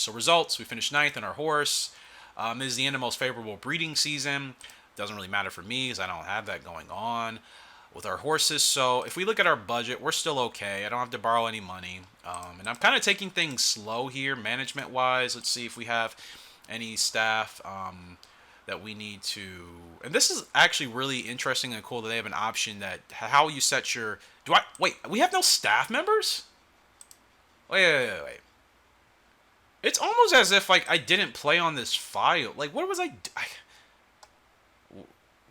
So results, we finished ninth in our horse. This is the end of most favorable breeding season. Doesn't really matter for me because I don't have that going on with our horses. So if we look at our budget, we're still okay. I don't have to borrow any money. And I'm kind of taking things slow here, management wise. Let's see if we have any staff that we need to. And this is actually really interesting and cool that they have an option that how you set your. Do I wait? We have no staff members. Wait. It's almost as if like I didn't play on this file. Like what was I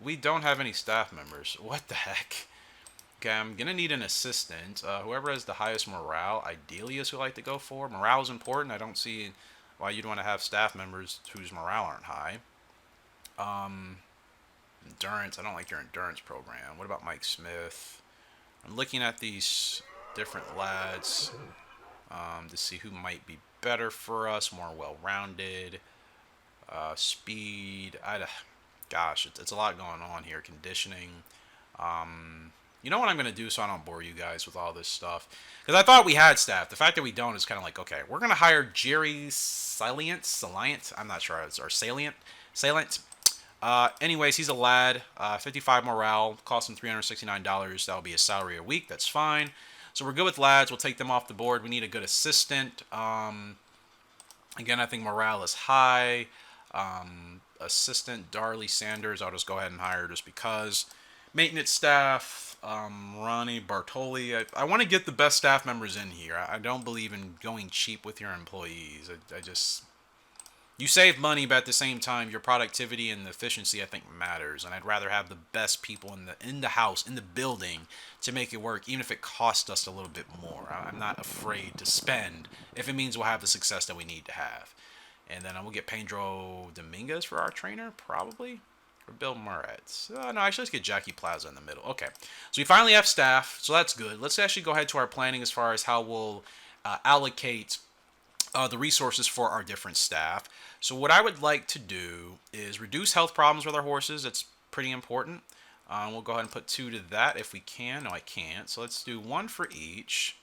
we don't have any staff members. What the heck? Okay, I'm gonna need an assistant. Whoever has the highest morale, ideally, is who I like to go for. Morale is important. I don't see why you'd want to have staff members whose morale aren't high. Um, Endurance. I don't like your endurance program. What about Mike Smith? I'm looking at these different lads to see who might be better for us, more well-rounded. Speed. Gosh, it's a lot going on here. Conditioning. You know what I'm going to do so I don't bore you guys with all this stuff? Because I thought we had staff. The fact that we don't is kind of like, okay, we're going to hire Jerry Salient. I'm not sure. Or Salient. Anyways, he's a lad. 55 morale. Cost him $369. That'll be his salary a week. That's fine. So we're good with lads. We'll take them off the board. We need a good assistant. Again, I think morale is high. Assistant Darley Sanders, I'll just go ahead and hire just because. Maintenance staff, Ronnie Bartoli. I want to get the best staff members in here. I don't believe in going cheap with your employees. I just you save money, but at the same time, your productivity and the efficiency I think matters. And I'd rather have the best people in the house, in the building, to make it work, even if it costs us a little bit more. I'm not afraid to spend if it means we'll have the success that we need to have. And then we'll get Pedro Dominguez for our trainer, probably. Or Bill Moretz. No, actually, let's get Jackie Plaza in the middle. Okay. So we finally have staff, so that's good. Let's actually go ahead to our planning as far as how we'll allocate the resources for our different staff. So what I would like to do is reduce health problems with our horses. That's pretty important. We'll go ahead and put 2 to that if we can. No, I can't. So let's do 1 for each.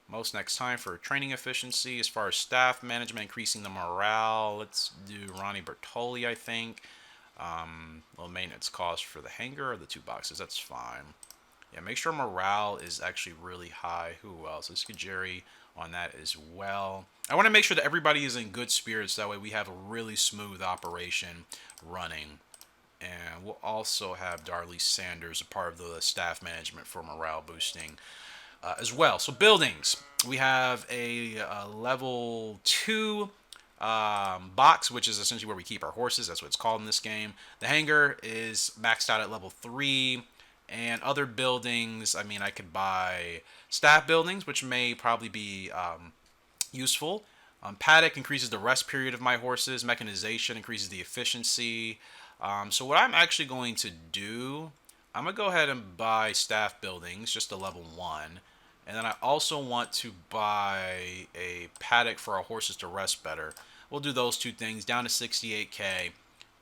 Most next time for training efficiency. As far as staff management, increasing the morale, let's do Ronnie Bertoli, I think. Low maintenance cost for the hanger or the 2 boxes. That's fine. Yeah, make sure morale is actually really high. Who else? Let's get Jerry on that as well. I want to make sure that everybody is in good spirits. That way we have a really smooth operation running. And we'll also have Darley Sanders, a part of the staff management for morale boosting as well. So buildings, we have a level 2 box, which is essentially where we keep our horses. That's what it's called in this game. The hangar is maxed out at level 3. And other buildings, I mean, I could buy staff buildings, which may probably be useful. Paddock increases the rest period of my horses. Mechanization increases the efficiency. So what I'm actually going to do, I'm going to go ahead and buy staff buildings, just a level 1. And then I also want to buy a paddock for our horses to rest better. We'll do those 2 things, down to 68k.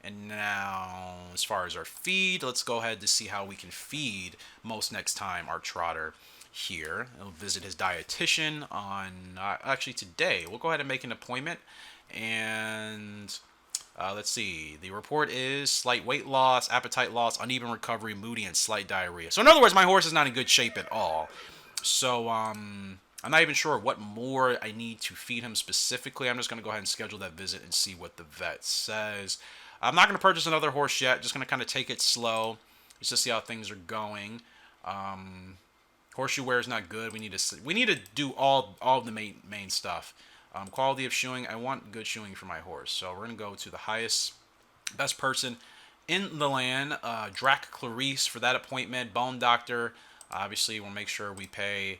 And now, as far as our feed, let's go ahead to see how we can feed most next time our trotter here. He'll visit his dietitian on, actually today. We'll go ahead and make an appointment. And let's see. The report is slight weight loss, appetite loss, uneven recovery, moody, and slight diarrhea. So in other words, my horse is not in good shape at all. So I'm not even sure what more I need to feed him specifically. I'm just going to go ahead and schedule that visit and see what the vet says. I'm not going to purchase another horse yet. Just going to kind of take it slow just to see how things are going. Horseshoe wear is not good. We need to do all of the main stuff. Quality of shoeing. I want good shoeing for my horse. So we're going to go to the best person in the land, Drac Clarice, for that appointment. Bone doctor. Obviously, we'll make sure we pay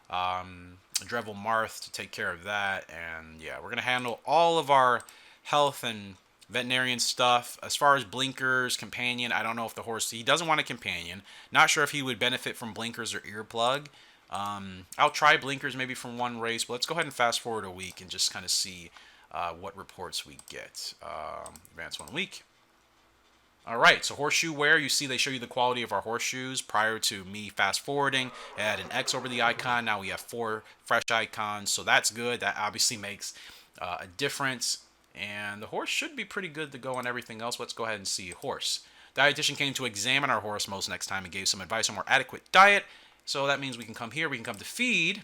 Drevel Marth to take care of that. And yeah, we're going to handle all of our health and veterinarian stuff. As far as blinkers, companion, I don't know if the horse, he doesn't want a companion. Not sure if he would benefit from blinkers or earplug. I'll try blinkers maybe from 1 race, but let's go ahead and fast forward a week and just kind of see what reports we get. Advance 1 week. All right, so horseshoe wear, you see they show you the quality of our horseshoes prior to me fast forwarding. It had an X over the icon. Now we have 4 fresh icons, so that's good. That obviously makes a difference. And the horse should be pretty good to go on everything else. Let's go ahead and see horse. Dietitian came to examine our horse most next time and gave some advice on more adequate diet. So that means we can come here, we can come to feed.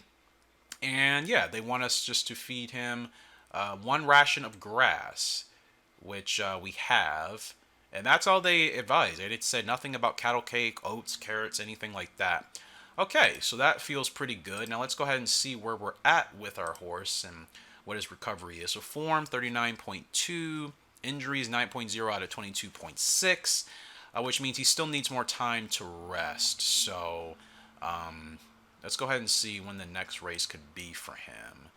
And yeah, they want us just to feed him 1 ration of grass, which we have. And that's all they advised. It said nothing about cattle cake, oats, carrots, anything like that. Okay, so that feels pretty good. Now let's go ahead and see where we're at with our horse and what his recovery is. So form 39.2, injuries 9.0 out of 22.6, which means he still needs more time to rest. So let's go ahead and see when the next race could be for him.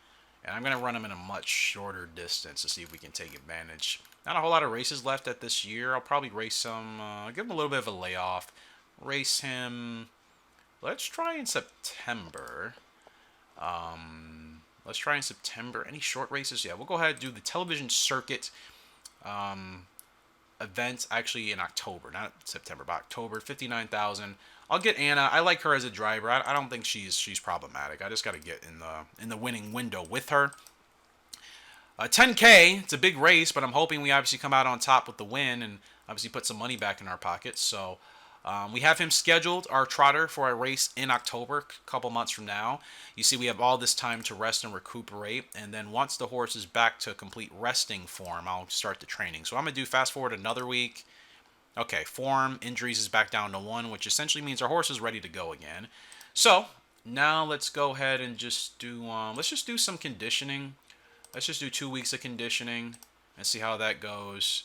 And I'm going to run him in a much shorter distance to see if we can take advantage. Not a whole lot of races left at this year. I'll probably race him, give him a little bit of a layoff. Race him, let's try in September. Let's try in September. Any short races? Yeah, we'll go ahead and do the television circuit event actually in October. Not September, but October. 59,000. I'll get Anna. I like her as a driver. I don't think she's problematic. I just got to get in the winning window with her. 10K, it's a big race, but I'm hoping we obviously come out on top with the win and obviously put some money back in our pockets. So we have him scheduled, our trotter, for a race in October, a couple months from now. You see we have all this time to rest and recuperate, and then once the horse is back to complete resting form, I'll start the training. So I'm going to do fast forward another week. Okay, form, injuries is back down to 1, which essentially means our horse is ready to go again. So now let's go ahead and just do, let's just do some conditioning. Let's just do 2 weeks of conditioning and see how that goes.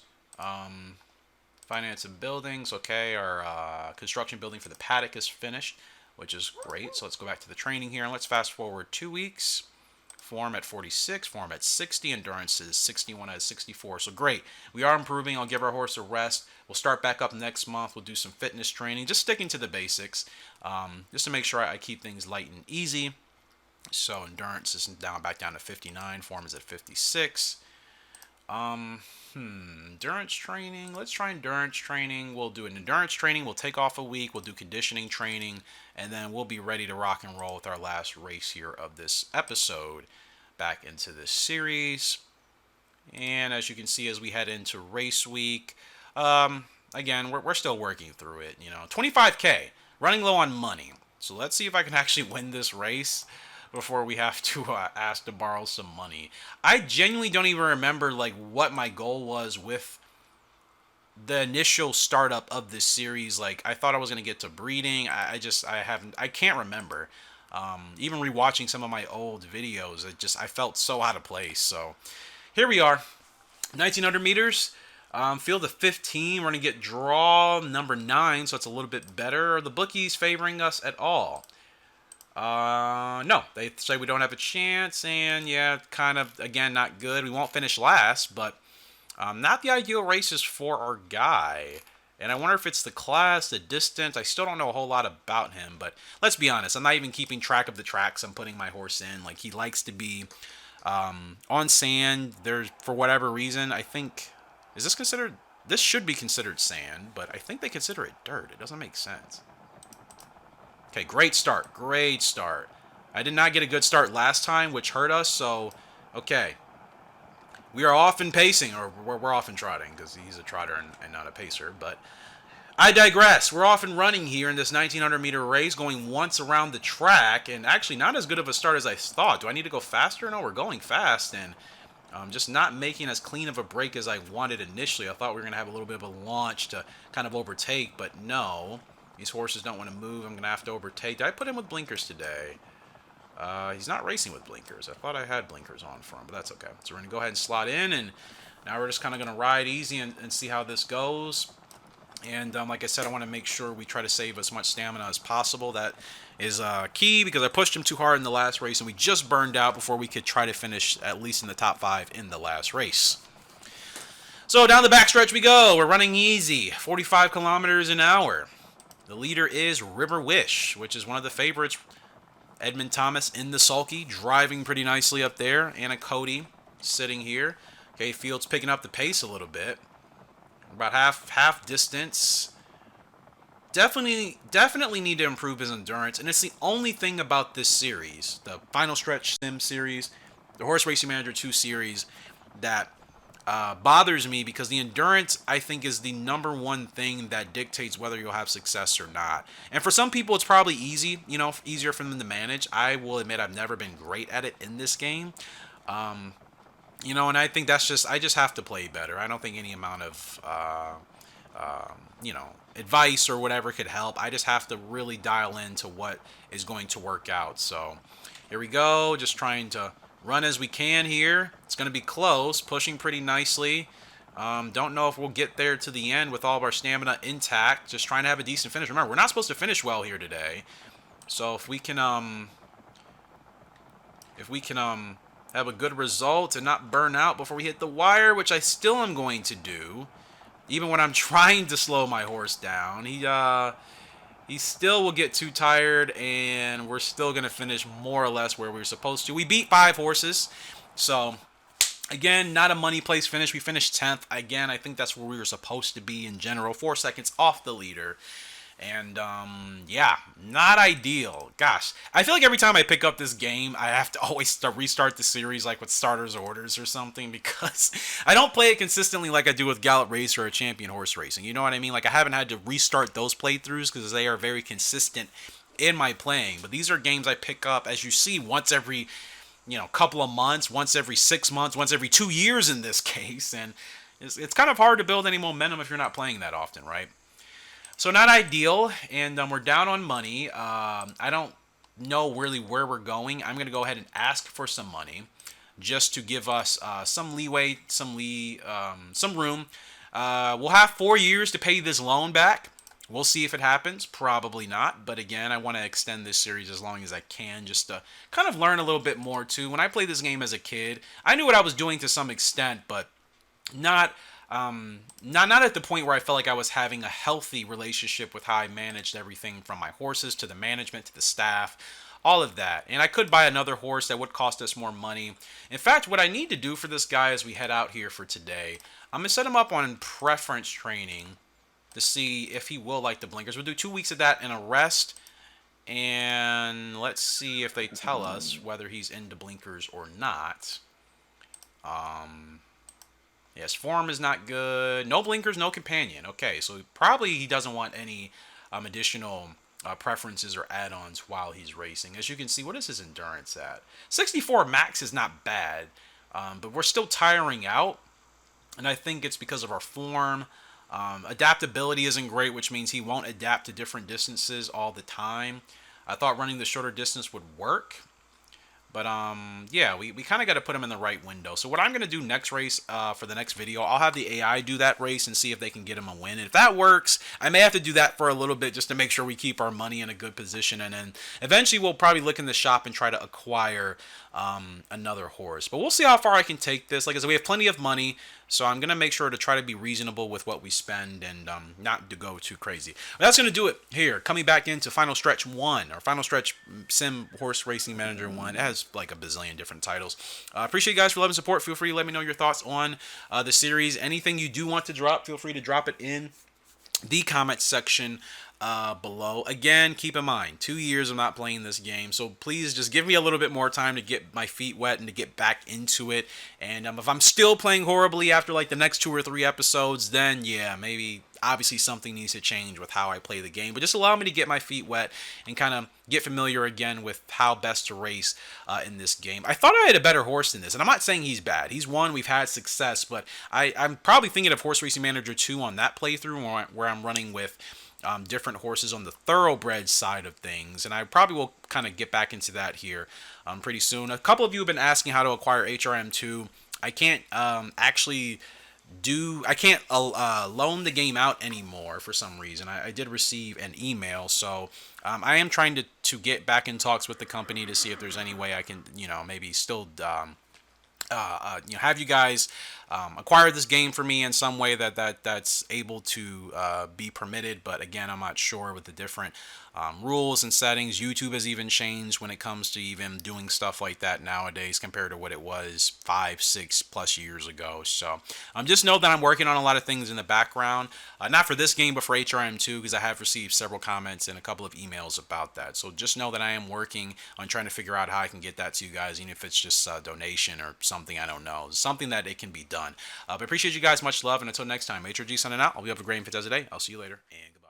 Finance and buildings, okay. Our construction building for the paddock is finished, which is great. So let's go back to the training here and let's fast forward 2 weeks. Form at 46, form at 60, endurance is 61 out of 64. So great. We are improving. I'll give our horse a rest. We'll start back up next month. We'll do some fitness training, just sticking to the basics, just to make sure I keep things light and easy. So endurance is back down to 59. Form is at 56. Endurance training. Let's try endurance training. We'll do an endurance training. We'll take off a week. We'll do conditioning training. And then we'll be ready to rock and roll with our last race here of this episode back into this series. And as you can see, as we head into race week, again, we're still working through it. 25K, running low on money. So let's see if I can actually win this race before we have to ask to borrow some money. I genuinely don't even remember what my goal was with the initial startup of this series. I thought I was going to get to breeding. I can't remember. Even rewatching some of my old videos, I felt so out of place. So here we are, 1900 meters. Field of 15. We're going to get draw number 9, so it's a little bit better. Are the bookies favoring us at all? No, they say we don't have a chance, and yeah, kind of, again, not good. We won't finish last, but not the ideal races for our guy. And I wonder if it's the class, the distance. I still don't know a whole lot about him, but let's be honest. I'm not even keeping track of the tracks I'm putting my horse in. He likes to be on sand. There's, for whatever reason, I think, this should be considered sand, but I think they consider it dirt. It doesn't make sense. Okay, great start. Great start. I did not get a good start last time, which hurt us, so, okay. We are off in pacing, or we're off in trotting, because he's a trotter and not a pacer, but I digress. We're off and running here in this 1900-meter race, going once around the track, and actually not as good of a start as I thought. Do I need to go faster? No, we're going fast, and just not making as clean of a break as I wanted initially. I thought we were going to have a little bit of a launch to kind of overtake, but no. These horses don't want to move. I'm going to have to overtake. Did I put him with blinkers today? He's not racing with blinkers. I thought I had blinkers on for him, but that's okay. So we're going to go ahead and slot in, and now we're just kind of going to ride easy and see how this goes. And like I said, I want to make sure we try to save as much stamina as possible. That is key, because I pushed him too hard in the last race, and we just burned out before we could try to finish at least in the top 5 in the last race. So down the backstretch we go. We're running easy, 45 kilometers an hour. The leader is River Wish, which is one of the favorites. Edmund Thomas in the sulky, driving pretty nicely up there. Anna Cody sitting here. Okay, Field's picking up the pace a little bit. about half distance. Definitely need to improve his endurance, and it's the only thing about this series, the Final Stretch Sim series, the Horse Racing Manager 2 series, that bothers me, because the endurance, I think, is the number one thing that dictates whether you'll have success or not. And for some people, it's probably easy, easier for them to manage. I will admit I've never been great at it in this game. And I think I just have to play better. I don't think any amount of, advice or whatever could help. I just have to really dial into what is going to work out. So here we go. Just trying to run as we can here. It's going to be close, pushing pretty nicely. Don't know if we'll get there to the end with all of our stamina intact. Just trying to have a decent finish. Remember, we're not supposed to finish well here today. So if we can have a good result and not burn out before we hit the wire, which I still am going to do, even when I'm trying to slow my horse down, he still will get too tired, and we're still going to finish more or less where we were supposed to. We beat 5 horses, so again, not a money place finish. We finished 10th. Again, I think that's where we were supposed to be in general, 4 seconds off the leader. And, yeah, not ideal. Gosh, I feel like every time I pick up this game, I have to always restart the series, like with starters orders or something, because I don't play it consistently like I do with Gallop Racer or Champion Horse Racing. You know what I mean? Like, I haven't had to restart those playthroughs because they are very consistent in my playing. But these are games I pick up, as you see, once every, couple of months, once every 6 months, once every 2 years in this case. And it's kind of hard to build any momentum if you're not playing that often, right? So not ideal, and we're down on money. I don't know really where we're going. I'm going to go ahead and ask for some money, just to give us some leeway, some room. We'll have 4 years to pay this loan back. We'll see if it happens. Probably not. But again, I want to extend this series as long as I can, just to kind of learn a little bit more too. When I played this game as a kid, I knew what I was doing to some extent, but not not at the point where I felt like I was having a healthy relationship with how I managed everything, from my horses to the management to the staff, all of that. And I could buy another horse that would cost us more money. In fact, what I need to do for this guy as we head out here for today, I'm going to set him up on preference training to see if he will like the blinkers. We'll do 2 weeks of that and a rest. And let's see if they tell us whether he's into blinkers or not. Yes, form is not good. No blinkers, no companion. Okay, so probably he doesn't want any additional preferences or add-ons while he's racing. As you can see, what is his endurance at? 64 max is not bad, but we're still tiring out, and I think it's because of our form. Adaptability isn't great, which means he won't adapt to different distances all the time. I thought running the shorter distance would work. But, yeah, we kind of got to put him in the right window. So what I'm going to do next race, for the next video, I'll have the AI do that race and see if they can get him a win. And if that works, I may have to do that for a little bit just to make sure we keep our money in a good position. And then eventually we'll probably look in the shop and try to acquire another horse. But we'll see how far I can take this. Like I said, we have plenty of money, so I'm going to make sure to try to be reasonable with what we spend and not to go too crazy. But that's going to do it here. Coming back into Final Stretch 1, or Final Stretch Sim Horse Racing Manager 1. It has like a bazillion different titles. Appreciate you guys for love and support. Feel free to let me know your thoughts on the series. Anything you do want to drop, feel free to drop it in the comment section below. Again, keep in mind, 2 years of not playing this game, so please just give me a little bit more time to get my feet wet and to get back into it. And if I'm still playing horribly after like the next 2 or 3 episodes, then yeah, maybe obviously something needs to change with how I play the game. But just allow me to get my feet wet and kind of get familiar again with how best to race in this game. I thought I had a better horse than this, and I'm not saying he's bad. He's won, we've had success, but I'm probably thinking of Horse Racing Manager 2 on that playthrough where I'm running with different horses on the thoroughbred side of things, and I probably will kind of get back into that here pretty soon. A couple of you have been asking how to acquire HRM2. I can't loan the game out anymore for some reason. I did receive an email, so I am trying to get back in talks with the company to see if there's any way I can, maybe still have you guys acquire this game for me in some way that's able to be permitted. But again, I'm not sure with the different rules and settings. YouTube has even changed when it comes to even doing stuff like that nowadays compared to what it was 5, 6+ years ago. So just know that I'm working on a lot of things in the background, not for this game, but for HRM2, because I have received several comments and a couple of emails about that. So just know that I am working on trying to figure out how I can get that to you guys, even if it's just a donation or something, I don't know. Something that it can be done. But appreciate you guys. Much love. And until next time, HRG signing out. I'll be up a great and fantastic day. I'll see you later. And goodbye.